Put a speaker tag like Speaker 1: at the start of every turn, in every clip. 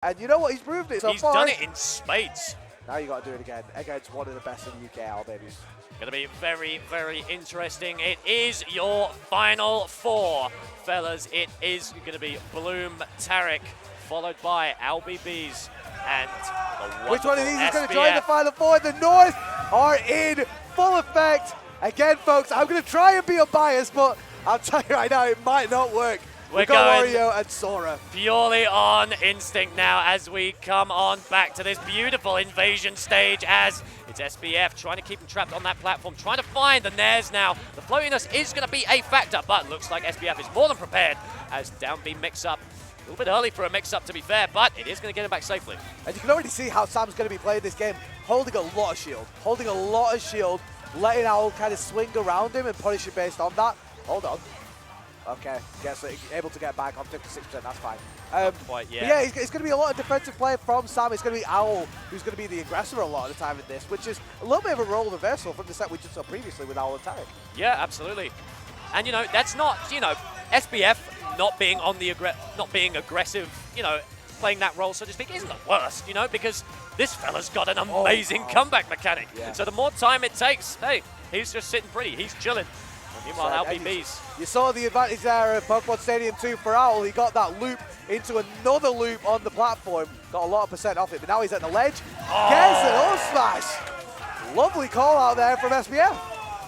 Speaker 1: And you know what? He's proved it so
Speaker 2: He's
Speaker 1: far.
Speaker 2: done it in spades.
Speaker 1: Now you got to do it again against one of the best in the UK, Owlbbs.
Speaker 2: Going to be very, very interesting. It is your final four, fellas. It is going to be Bloom, Tarek, followed by Owlbbs and the
Speaker 1: Which one of these is going to
Speaker 2: SBF.
Speaker 1: join the final four? The North are in full effect. Again, folks, I'm going to try and be unbiased, but I'll tell you right now, it might not work.
Speaker 2: We're
Speaker 1: We've got
Speaker 2: going
Speaker 1: Wario and Sora.
Speaker 2: purely on instinct now as we come on back to this beautiful invasion stage as it's SBF trying to keep him trapped on that platform, trying to find the nairs now. The floatiness is going to be a factor, but looks like SBF is more than prepared as down B mix-up. A little bit early for a mix-up, to be fair, but it is going to get him back safely.
Speaker 1: And you can already see how Sam's going to be playing this game, holding a lot of shield, letting Owl kind of swing around him and punish him based on that. Hold on. Okay, able to get back on 56%, that's fine.
Speaker 2: Quite yet.
Speaker 1: Yeah, it's going to be a lot of defensive play from Sam. It's going to be Owl who's going to be the aggressor a lot of the time in this, which is a little bit of a role reversal from the set we just saw previously with Owl and Tarek.
Speaker 2: Yeah, absolutely. And, you know, that's not, you know, SBF not being aggressive, you know, playing that role, so to speak, isn't the worst, you know, because this fella's got an amazing comeback mechanic.
Speaker 1: Yeah.
Speaker 2: So the more time it takes, hey, he's just sitting pretty, he's chilling. Meanwhile, Owlbbs.
Speaker 1: You saw the advantage there at Pokemon Stadium 2 for Owl. He got that loop into another loop on the platform. Got a lot of percent off it, but now he's at the ledge. Gets an up smash. Lovely call out there from SBF.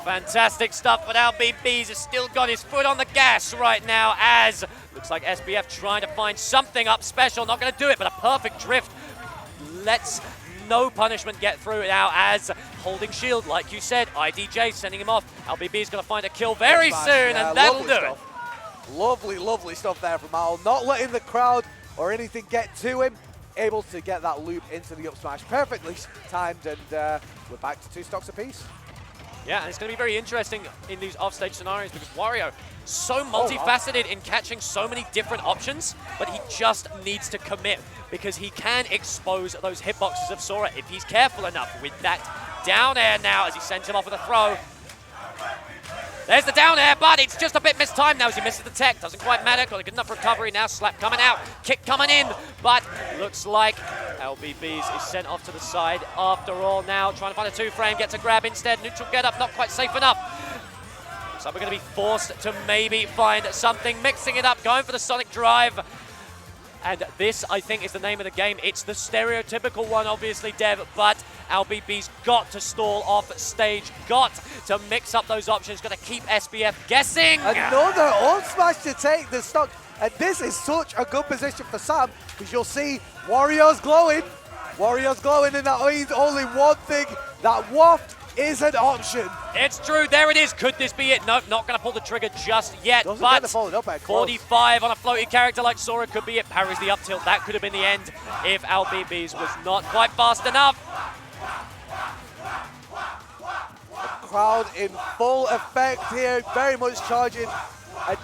Speaker 2: Fantastic stuff, but Owlbbs has still got his foot on the gas right now as looks like SBF trying to find something up special. Not going to do it, but a perfect drift. Lets no punishment get through now as holding shield, like you said, IDJ sending him off. Owlbbs going to find a kill very soon, and that'll do it.
Speaker 1: Lovely, lovely stuff there from Owl. Not letting the crowd or anything get to him. Able to get that loop into the up smash perfectly timed, and we're back to 2 stocks apiece.
Speaker 2: Yeah, and it's going to be very interesting in these offstage scenarios because Wario, so multifaceted in catching so many different options, but he just needs to commit because he can expose those hitboxes of Sora if he's careful enough with that down air now as he sends him off with a throw. There's the down air, but it's just a bit mistimed now as he misses the tech. Doesn't quite matter, got a good enough recovery now. Slap coming out, kick coming in, but looks like Owlbbs is sent off to the side after all now. Trying to find a 2-frame, gets a grab instead. Neutral get up, not quite safe enough. So we're going to be forced to maybe find something. Mixing it up, going for the Sonic Drive. And this, I think, is the name of the game. It's the stereotypical one, obviously, Dev, but Owlbbs got to stall off stage, got to mix up those options, got to keep SBF guessing.
Speaker 1: Another up smash to take the stock, and this is such a good position for Sam, because you'll see Wario's glowing. Wario's glowing, and that means only one thing, that waft is an option.
Speaker 2: It's true, there it is. Could this be it? Nope, not going to pull the trigger just yet,
Speaker 1: Doesn't
Speaker 2: but
Speaker 1: get the followed up at close.
Speaker 2: 45 on a floaty character like Sora could be it. Parries the up tilt. That could have been the end if Owlbbs was not quite fast enough.
Speaker 1: The crowd in full effect here, very much charging.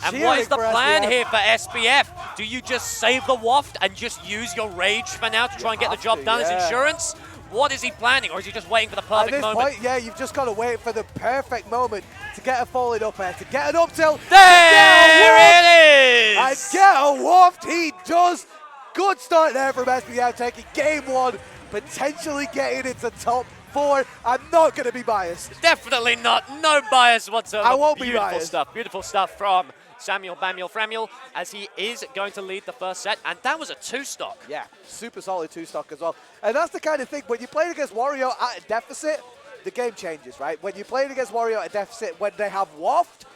Speaker 2: And what is the plan
Speaker 1: SBF.
Speaker 2: here for SBF? Do you just save the waft and just use your rage for now to try and get the job done as insurance? What is he planning, or is he just waiting for the perfect moment?
Speaker 1: At this point, yeah, you've just got to wait for the perfect moment to get a falling up air, to get an up tilt.
Speaker 2: There it is!
Speaker 1: And get a waft, he does. Good start there from SBF, taking game 1, potentially getting into top 4. I'm not going to be biased.
Speaker 2: Definitely not. No bias whatsoever.
Speaker 1: I won't be biased.
Speaker 2: Beautiful stuff from Samuel Bamiel Framuel as he is going to lead the first set, and that was a 2-stock.
Speaker 1: Yeah, super solid 2-stock as well. And that's the kind of thing, when you play against Wario at a deficit, the game changes, right? When you're playing against Wario at a deficit, when they have waft,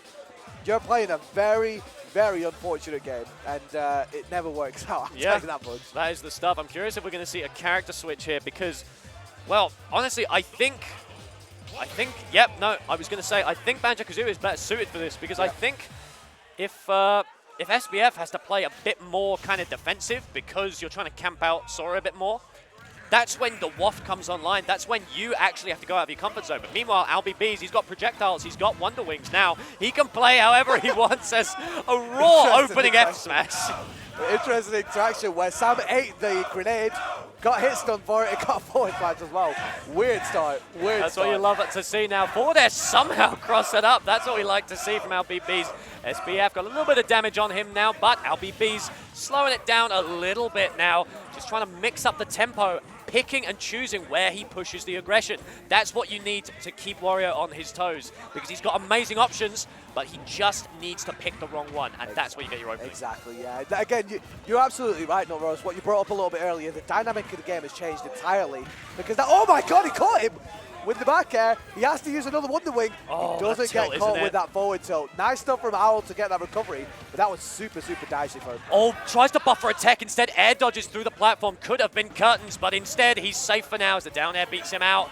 Speaker 1: you're playing a very, very unfortunate game, and it never works out. I'll tell you that much.
Speaker 2: That is the stuff. I'm curious if we're going to see a character switch here because, well, honestly, I think, yep, no, I was going to say, I think Banjo-Kazooie is better suited for this because I think if SBF has to play a bit more kind of defensive because you're trying to camp out Sora a bit more, that's when the waft comes online. That's when you actually have to go out of your comfort zone. But meanwhile, Owlbbs, he's got projectiles, he's got Wonder Wings now. He can play however he wants as a raw opening F smash.
Speaker 1: Interesting interaction where Sam ate the grenade, Got hit stun for it. It got forward smash as well. Weird start. Weird
Speaker 2: That's
Speaker 1: start.
Speaker 2: what you love to see now. Forward air somehow cross it up. That's what we like to see from Owlbbs. SBF got a little bit of damage on him now, but Owlbbs slowing it down a little bit now. Just trying to mix up the tempo, picking and choosing where he pushes the aggression. That's what you need to keep Wario on his toes, because he's got amazing options, but he just needs to pick the wrong one, and that's where you get your opening.
Speaker 1: Exactly, yeah. Again, you're absolutely right, No Rose. What you brought up a little bit earlier, the dynamic of the game has changed entirely, because oh my god, he caught him! With the back air, he has to use another Wonder Wing.
Speaker 2: Oh,
Speaker 1: he doesn't
Speaker 2: tilt,
Speaker 1: get caught with that forward tilt. Nice stuff from Owl to get that recovery, but that was super, super dicey for him.
Speaker 2: Oh, tries to buffer a tech, instead air dodges through the platform. Could have been curtains, but instead he's safe for now as the down air beats him out.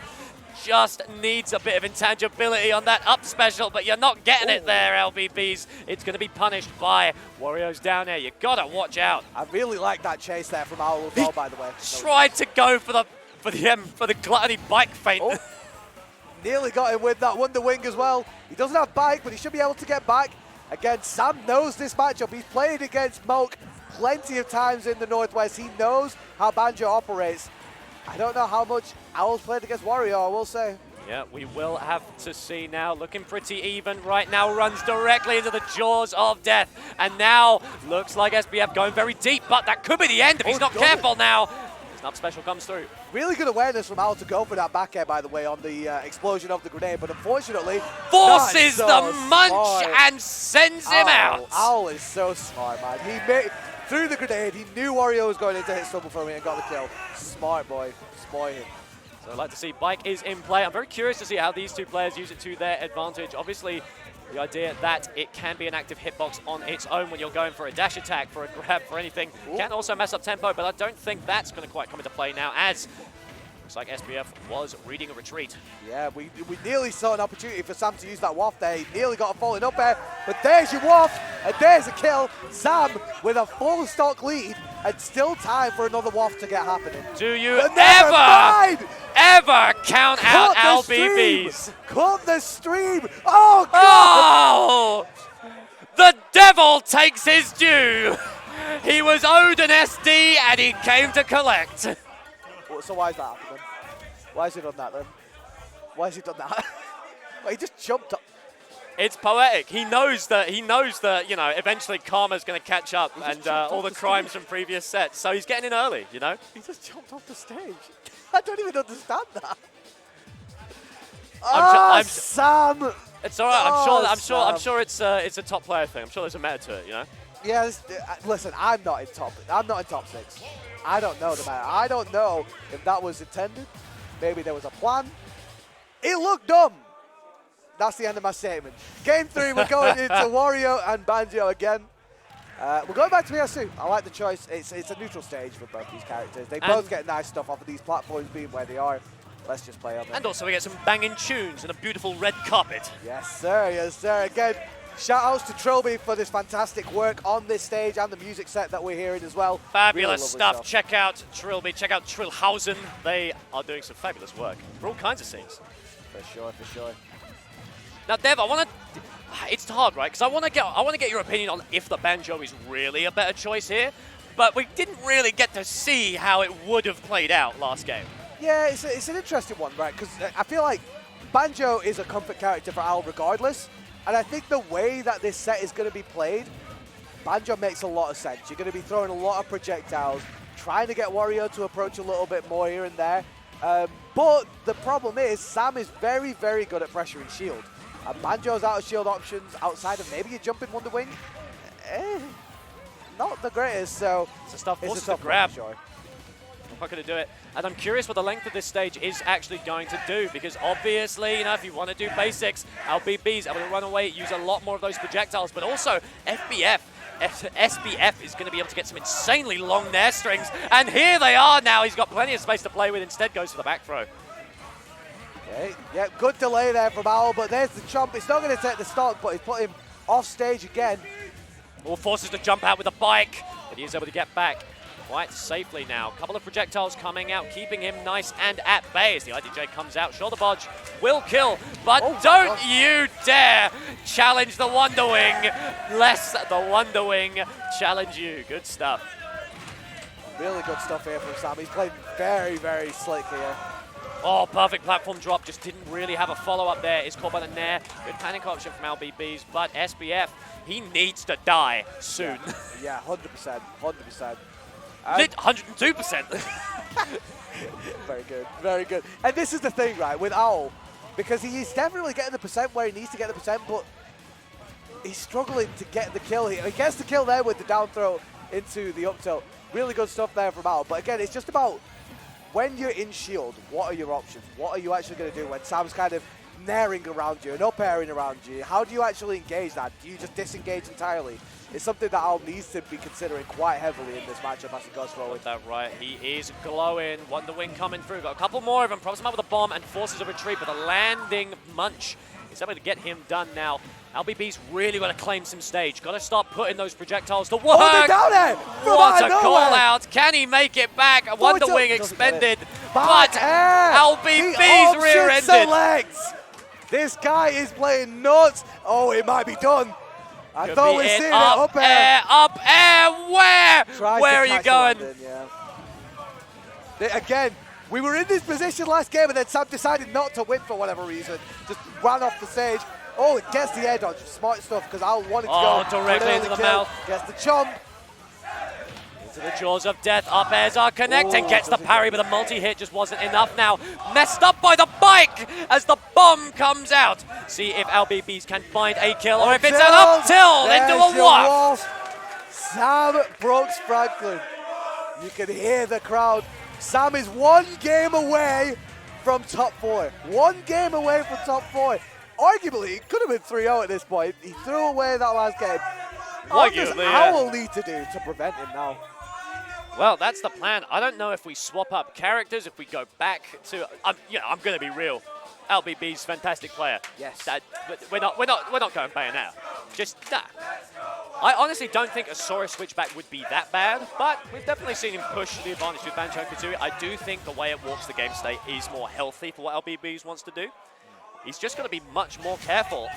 Speaker 2: Just needs a bit of intangibility on that up special, but you're not getting it there, Owlbbs. It's going to be punished by Wario's down air. You got to watch out.
Speaker 1: I really like that chase there from Owl as well, by the way.
Speaker 2: Tried to go for the gluttony bike feint.
Speaker 1: Oh. Nearly got him with that Wonder Wing as well. He doesn't have bike, but he should be able to get back. Again, Sam knows this matchup. He's played against Moke plenty of times in the Northwest. He knows how Banjo operates. I don't know how much Owl's played against Wario, I will say.
Speaker 2: Yeah, we will have to see now. Looking pretty even right now. Runs directly into the jaws of death. And now looks like SBF going very deep, but that could be the end if he's not careful now. Up special comes through.
Speaker 1: Really good awareness from Owl to go for that back air, by the way, on the explosion of the grenade, but unfortunately
Speaker 2: forces the munch and sends him out.
Speaker 1: Owl is so smart, man. He made through the grenade. He knew Wario was going into hit stumble for me and got the kill. Smart boy. Spoil him.
Speaker 2: So I'd like to see Bike is in play. I'm very curious to see how these two players use it to their advantage. Obviously, the idea that it can be an active hitbox on its own when you're going for a dash attack, for a grab, for anything, can also mess up tempo, but I don't think that's going to quite come into play now, as looks like SBF was reading a retreat.
Speaker 1: Yeah, we nearly saw an opportunity for Sam to use that waft there. He nearly got a falling up air, but there's your waft, and there's a kill. Sam with a full stock lead, and still time for another waft to get happening.
Speaker 2: Do you ever count out Owlbbs?
Speaker 1: Cut the stream! Oh, God!
Speaker 2: Oh! The devil takes his due! He was owed an SD and he came to collect.
Speaker 1: So why is that happening? Why has he done that then? Why has he done that? Well, he just jumped up.
Speaker 2: It's poetic. He knows that, you know, eventually karma's going to catch up and all the crimes from previous sets. So he's getting in early, you know?
Speaker 1: He just jumped off the stage. I don't even understand that. Sam!
Speaker 2: It's all right. I'm sure it's a top player thing. I'm sure there's a meta to it, you know?
Speaker 1: Yeah, listen, I'm not in top 6. I don't know the meta. I don't know if that was intended. Maybe there was a plan. It looked dumb. That's the end of my statement. Game 3, we're going into Wario and Banjo again. We're going back to PS2. I like the choice. It's a neutral stage for both these characters. They both get nice stuff off of these platforms being where they are. Let's just play on them.
Speaker 2: And also we get some banging tunes and a beautiful red carpet.
Speaker 1: Yes, sir. Yes, sir. Again, shout-outs to Trilby for this fantastic work on this stage and the music set that we're hearing as well.
Speaker 2: Fabulous really stuff. Check out Trilby. Check out Trillhausen. They are doing some fabulous work for all kinds of scenes.
Speaker 1: For sure, for sure.
Speaker 2: Now, Dev, I want to. It's hard, right? Because I want to get your opinion on if the Banjo is really a better choice here. But we didn't really get to see how it would have played out last game.
Speaker 1: Yeah, it's an interesting one, right? Because I feel like Banjo is a comfort character for Owl regardless. And I think the way that this set is going to be played, Banjo makes a lot of sense. You're going to be throwing a lot of projectiles, trying to get Wario to approach a little bit more here and there. But the problem is, Sam is very, very good at pressuring shield. Banjo's out of shield options outside of maybe a jumping Wonder Wing. Not the greatest, so
Speaker 2: it's a tough grab.
Speaker 1: Sure.
Speaker 2: I'm not going to do it. And I'm curious what the length of this stage is actually going to do, because obviously, you know, if you want to do basics, Owlbbs able to run away, use a lot more of those projectiles, but also SBF is going to be able to get some insanely long nair strings, and here they are now. He's got plenty of space to play with, instead goes for the back throw.
Speaker 1: Okay, yeah, good delay there from Owl, but there's the chomp. It's not going to take the stock, but he's put him off stage again.
Speaker 2: All forces to jump out with a bike, but he is able to get back quite safely now. A couple of projectiles coming out, keeping him nice and at bay as the IDJ comes out. Shoulder bodge will kill, but don't you dare challenge the Wonder Wing, lest the Wonder Wing challenge you. Good stuff.
Speaker 1: Really good stuff here from Sam. He's playing very, very slick here.
Speaker 2: Oh, perfect platform drop. Just didn't really have a follow-up there. Is caught by the Nair. Good panic option from Owlbbs, but SBF, he needs to die soon.
Speaker 1: Yeah, 100%. 100%.
Speaker 2: 102%.
Speaker 1: Very good. Very good. And this is the thing, right, with Owl, because he's definitely getting the percent where he needs to get the percent, but he's struggling to get the kill here. He gets the kill there with the down throw into the up tilt. Really good stuff there from Owl. But again, it's just about when you're in shield, what are your options? What are you actually going to do when Sam's kind of naring around you and up airing around you? How do you actually engage that? Do you just disengage entirely? It's something that Owl needs to be considering quite heavily in this matchup as he goes forward.
Speaker 2: Got that right. He is glowing. Wonder Wing coming through. Got a couple more of them. Props him up with a bomb and forces a retreat, but the landing munch is able to get him done now. Owlbbs really got to claim some stage. Got to start putting those projectiles to work.
Speaker 1: Oh, they're down there!
Speaker 2: What a call out. Can he make it back? Wonder Wing expended, but Owlbbs rear-ended.
Speaker 1: Selects. This guy is playing nuts. Oh, it might be done. I thought we'd seen it up air.
Speaker 2: Up air, where? Where are you going?
Speaker 1: London, yeah. Again, we were in this position last game, and then Sam decided not to win for whatever reason. Just ran off the stage. Oh, it gets the air dodge. Smart stuff, because Owl wanted to go
Speaker 2: directly into the mouth.
Speaker 1: Gets the chomp.
Speaker 2: Into the jaws of death. Up airs are connecting. Gets the parry, but the multi-hit just wasn't enough now. Messed up by the bike as the bomb comes out. See if Owlbbs can find a kill, or if it's an up tilt into a waft.
Speaker 1: Sam Brooks Franklin. You can hear the crowd. Sam is one game away from top 4. One game away from top 4. Arguably, it could have been 3-0 at this point. He threw away that last game. What does Owl need to do to prevent him now?
Speaker 2: Well, that's the plan. I don't know if we swap up characters, if we go back to, I'm going to be real. Owlbbs, fantastic player.
Speaker 1: Yes.
Speaker 2: But we're not going Bayonetta. Just nah. I honestly don't think a Sora switchback would be that bad, but we've definitely seen him push the advantage with Banjo and Kazooie. I do think the way it walks the game state is more healthy for what Owlbbs wants to do. He's just going to be much more careful,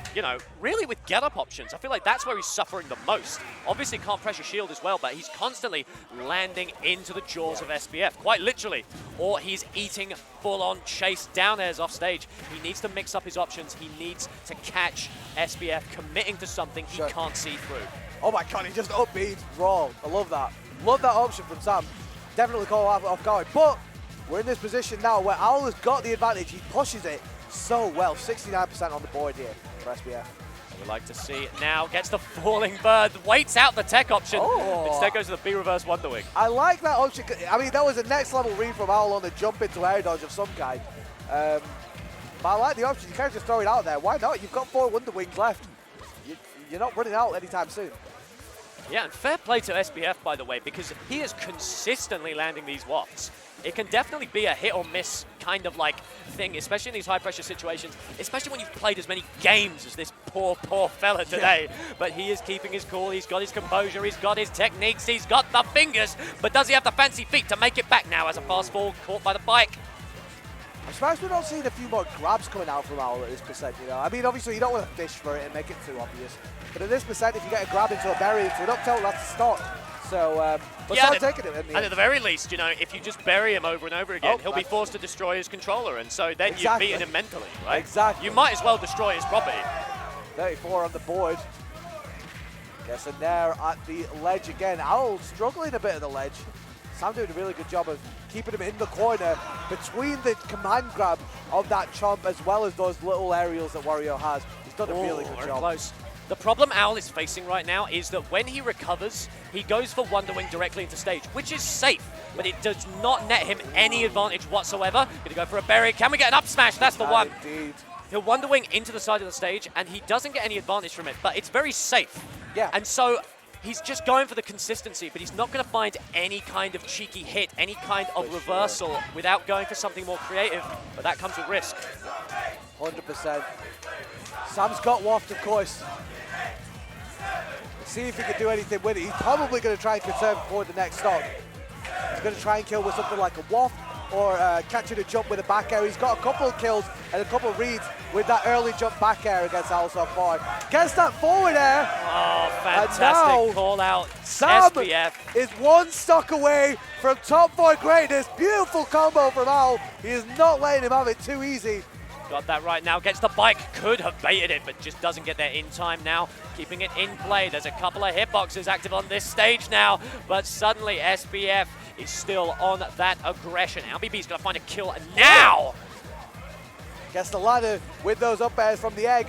Speaker 2: really with get-up options. I feel like that's where he's suffering the most. Obviously can't pressure shield as well, but he's constantly landing into the jaws of SBF, quite literally. Or he's eating full-on chase down airs off stage. He needs to mix up his options. He needs to catch SBF committing to something he can't see through.
Speaker 1: Oh my god, he just up-beats Brawl. I love that. Love that option from Sam. Definitely call off guard. But we're in this position now where Owl has got the advantage. He pushes it so well. 69% on the board here for SBF.
Speaker 2: We'd like to see it now. Gets the falling bird. Waits out the tech option. Instead goes to the B reverse Wonder Wing.
Speaker 1: I like that option. I mean, that was a next level read from Owl on the jump into air dodge of some kind. But I like the option. You can't just throw it out there. Why not? You've got 4 Wonder Wings left. You're not running out anytime soon.
Speaker 2: Yeah, and fair play to SBF, by the way, because he is consistently landing these wafts. It can definitely be a hit or miss kind of like thing, especially in these high pressure situations, especially when you've played as many games as this poor fella today. Yeah. But he is keeping his cool, he's got his composure, he's got his techniques, he's got the fingers, but does he have the fancy feet to make it back now as a fast fall caught by the bike?
Speaker 1: I'm surprised we're not seeing a few more grabs coming out from Owl at this percent, I mean, obviously you don't want to fish for it and make it too obvious. But at this percent, if you get a grab into a berry, into an up tilt, that's a stop. So, but yeah, taking it in the end.
Speaker 2: And at the very least, if you just bury him over and over again, he'll be forced to destroy his controller, and so then you've beaten him mentally, right?
Speaker 1: Exactly.
Speaker 2: You might as well destroy his property.
Speaker 1: 34 on the board. Gets in there at the ledge again. Owl struggling a bit at the ledge. Sam doing a really good job of keeping him in the corner between the command grab of that chomp as well as those little aerials that Wario has. He's done a really good job.
Speaker 2: Close. The problem Owl is facing right now is that when he recovers, he goes for Wonder Wing directly into stage, which is safe, but it does not net him any advantage whatsoever. Gonna go for a berry. Can we get an up smash? That's the one.
Speaker 1: Indeed.
Speaker 2: He'll Wonder Wing into the side of the stage, and he doesn't get any advantage from it, but it's very safe.
Speaker 1: Yeah.
Speaker 2: And so he's just going for the consistency, but he's not going to find any kind of cheeky hit, any kind of reversal without going for something more creative, but that comes with risk.
Speaker 1: 100%. Sam's got waft, of course. See if he can do anything with it. He's probably going to try and conserve for the next stock. He's going to try and kill with something like a waft or catching a jump with a back air. He's got a couple of kills and a couple of reads with that early jump back air against Owl so far. Gets that forward air.
Speaker 2: Oh, fantastic call out.
Speaker 1: Sam
Speaker 2: SBF
Speaker 1: is 1 stock away from top 4 greatness. Beautiful combo from Owl. He is not letting him have it too easy.
Speaker 2: got that right now. Gets the bike. Could have baited it, but just doesn't get there in time now. Keeping it in play. There's a couple of hitboxes active on this stage now, but suddenly SBF is still on that aggression. Owlbbs going to find a kill now.
Speaker 1: Gets the ladder with those up airs from the egg.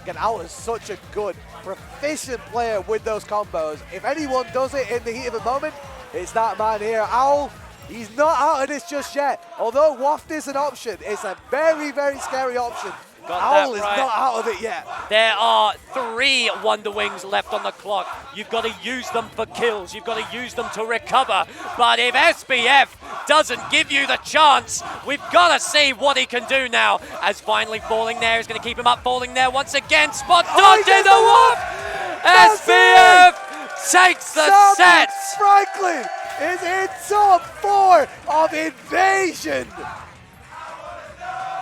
Speaker 1: Again, Owl is such a good, proficient player with those combos. If anyone does it in the heat of the moment, it's that man here. Owl, he's not out of this just yet. Although waft is an option, it's a very, very scary option. Owl is not out of it yet.
Speaker 2: There are 3 Wonder Wings left on the clock. You've got to use them for kills. You've got to use them to recover. But if SBF doesn't give you the chance, we've got to see what he can do now. As finally falling there is going to keep him up, falling there once again. Spot dodge in the waft. SBF takes the set.
Speaker 1: Franklin is in top 4 of Invasion.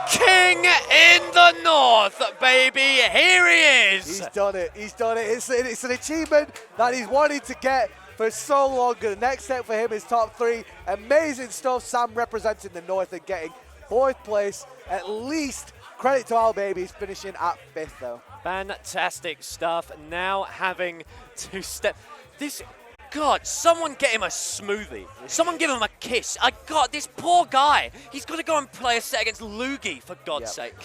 Speaker 2: King in the north, baby. Here he is.
Speaker 1: He's done it. He's done it. It's an achievement that he's wanted to get for so long. The next step for him is top 3. Amazing stuff. Sam representing the north and getting 4th place. At least credit to Owlbbs finishing at 5th though.
Speaker 2: Fantastic stuff. Now having to step this. God, someone get him a smoothie. Someone give him a kiss. God, this poor guy. He's got to go and play a set against Loogie, for God's sake.